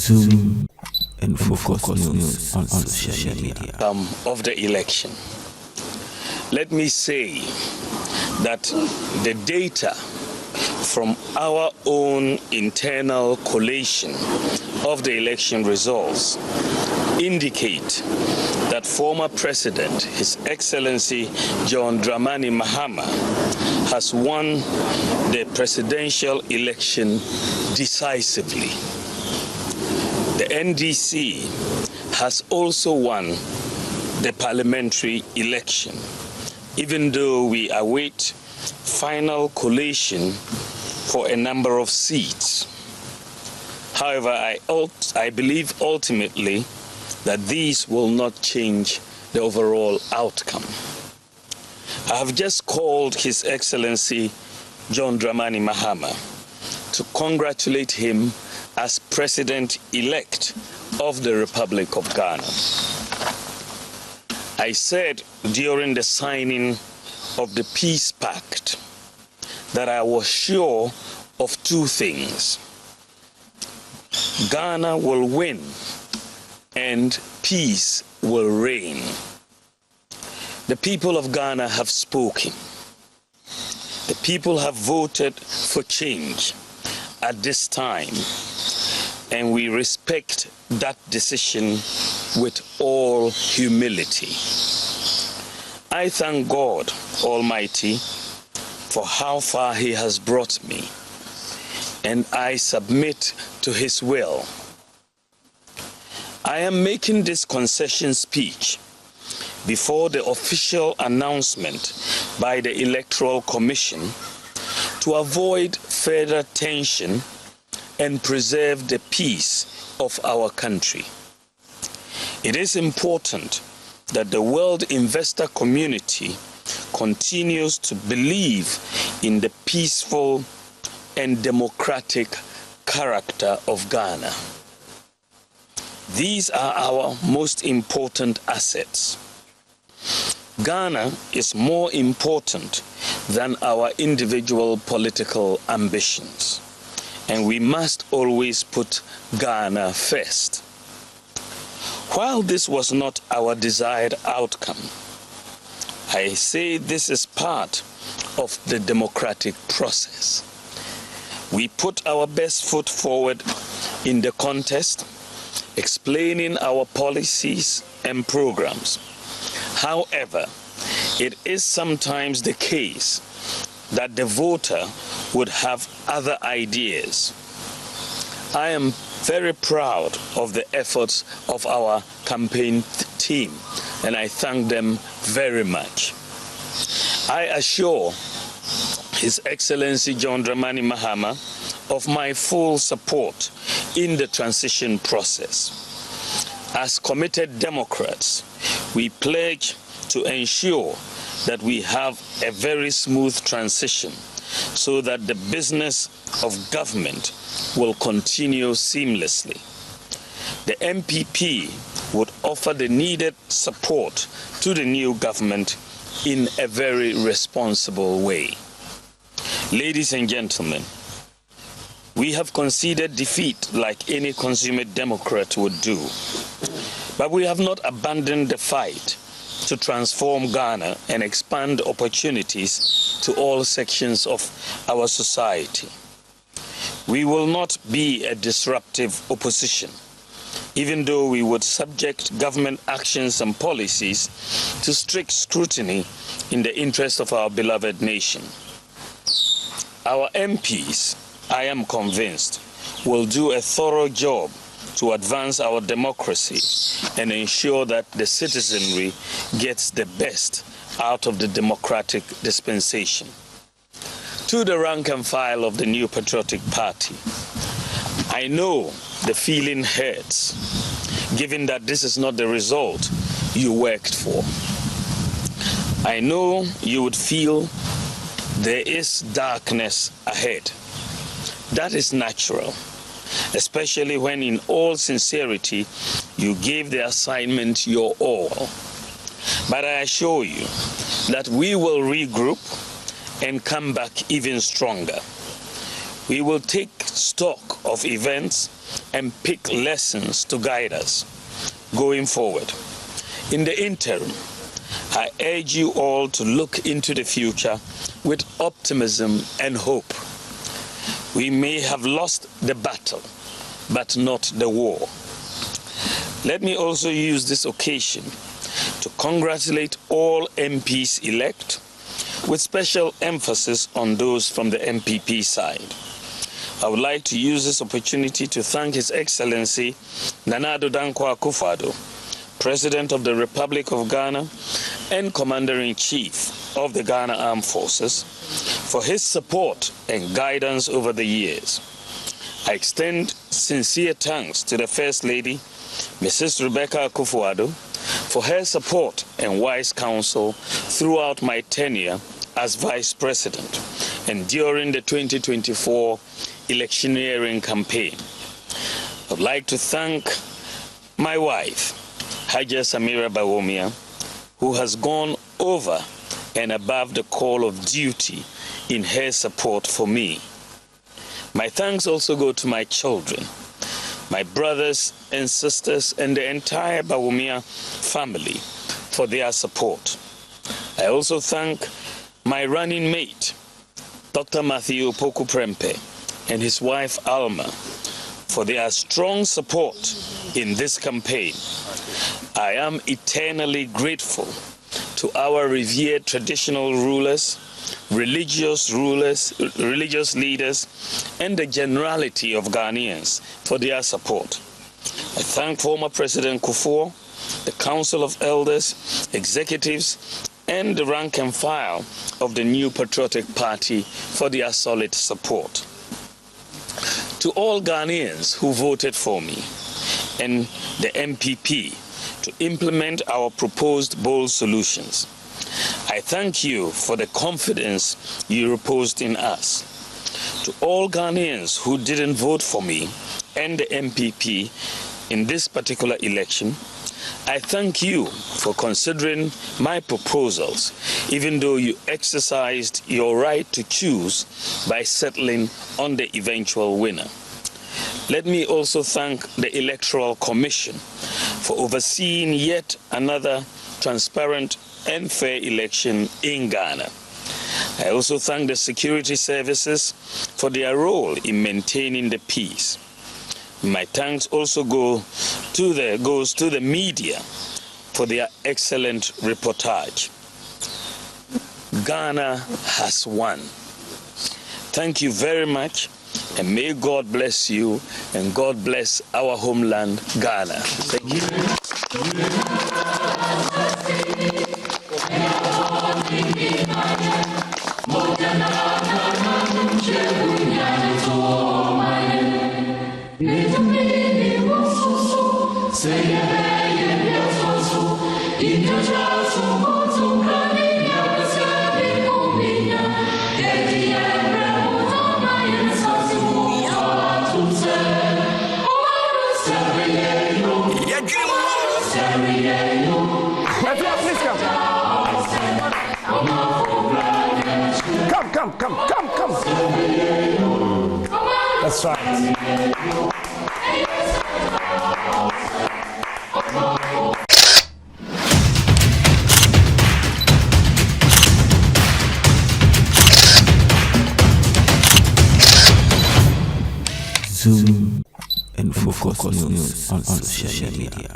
Zoom and focus news on social media. Of the election. Let me say that the data from our own internal collation of the election results indicate that former President, His Excellency John Dramani Mahama, has won the presidential election decisively. The NDC has also won the parliamentary election, even though we await final collation for a number of seats. However, I believe ultimately that these will not change the overall outcome. I have just called His Excellency John Dramani Mahama to congratulate him as President-elect of the Republic of Ghana. I said during the signing of the Peace Pact that I was sure of two things. Ghana will win and peace will reign. The people of Ghana have spoken. The people have voted for change at this time, and we respect that decision with all humility. I thank God Almighty for how far He has brought me, and I submit to His will. I am making this concession speech before the official announcement by the Electoral Commission to avoid further tension and preserve the peace of our country. It is important that the world investor community continues to believe in the peaceful and democratic character of Ghana. These are our most important assets. Ghana is more important than our individual political ambitions, and we must always put Ghana first. While this was not our desired outcome, I say this is part of the democratic process. We put our best foot forward in the contest, explaining our policies and programs. However, it is sometimes the case that the voter would have other ideas. I am very proud of the efforts of our campaign team, and I thank them very much. I assure His Excellency John Dramani Mahama of my full support in the transition process. As committed Democrats, we pledge to ensure that we have a very smooth transition so that the business of government will continue seamlessly. The MPP would offer the needed support to the new government in a very responsible way. Ladies and gentlemen, we have conceded defeat like any consummate Democrat would do, but we have not abandoned the fight to transform Ghana and expand opportunities to all sections of our society. We will not be a disruptive opposition, even though we would subject government actions and policies to strict scrutiny in the interest of our beloved nation. Our MPs, I am convinced, will do a thorough job to advance our democracy and ensure that the citizenry gets the best out of the democratic dispensation. To the rank and file of the New Patriotic Party, I know the feeling hurts, given that this is not the result you worked for. I know you would feel there is darkness ahead. That is natural, especially when in all sincerity you gave the assignment your all. But I assure you that we will regroup and come back even stronger. We will take stock of events and pick lessons to guide us going forward. In the interim, I urge you all to look into the future with optimism and hope. We may have lost the battle, but not the war. Let me also use this occasion to congratulate all MPs elect, with special emphasis on those from the MPP side. I would like to use this opportunity to thank His Excellency Nana Addo Dankwa Akufo-Addo, President of the Republic of Ghana and Commander-in-Chief of the Ghana Armed Forces, for his support and guidance over the years. I extend sincere thanks to the First Lady, Mrs. Rebecca Akufo-Addo, for her support and wise counsel throughout my tenure as Vice President and during the 2024 electioneering campaign. I would like to thank my wife, Haja Samira Bawumia, who has gone over and above the call of duty in her support for me. My thanks also go to my children, my brothers and sisters, and the entire Bawumia family for their support. I also thank my running mate, Dr. Matthew Poku Prempe, and his wife Alma, for their strong support in this campaign. I am eternally grateful to our revered traditional rulers, religious leaders, and the generality of Ghanaians for their support. I thank former President Kufuor, the Council of Elders, executives, and the rank and file of the New Patriotic Party for their solid support. To all Ghanaians who voted for me and the MPP to implement our proposed bold solutions, I thank you for the confidence you reposed in us. To all Ghanaians who didn't vote for me and the MPP in this particular election, I thank you for considering my proposals, even though you exercised your right to choose by settling on the eventual winner. Let me also thank the Electoral Commission for overseeing yet another transparent and fair election in Ghana. I also thank the security services for their role in maintaining the peace. My thanks also goes to the media for their excellent reportage. Ghana has won. Thank you very much, and may God bless you, and God bless our homeland, Ghana. Thank you. Come. That's right. Zoom and focus news on social media.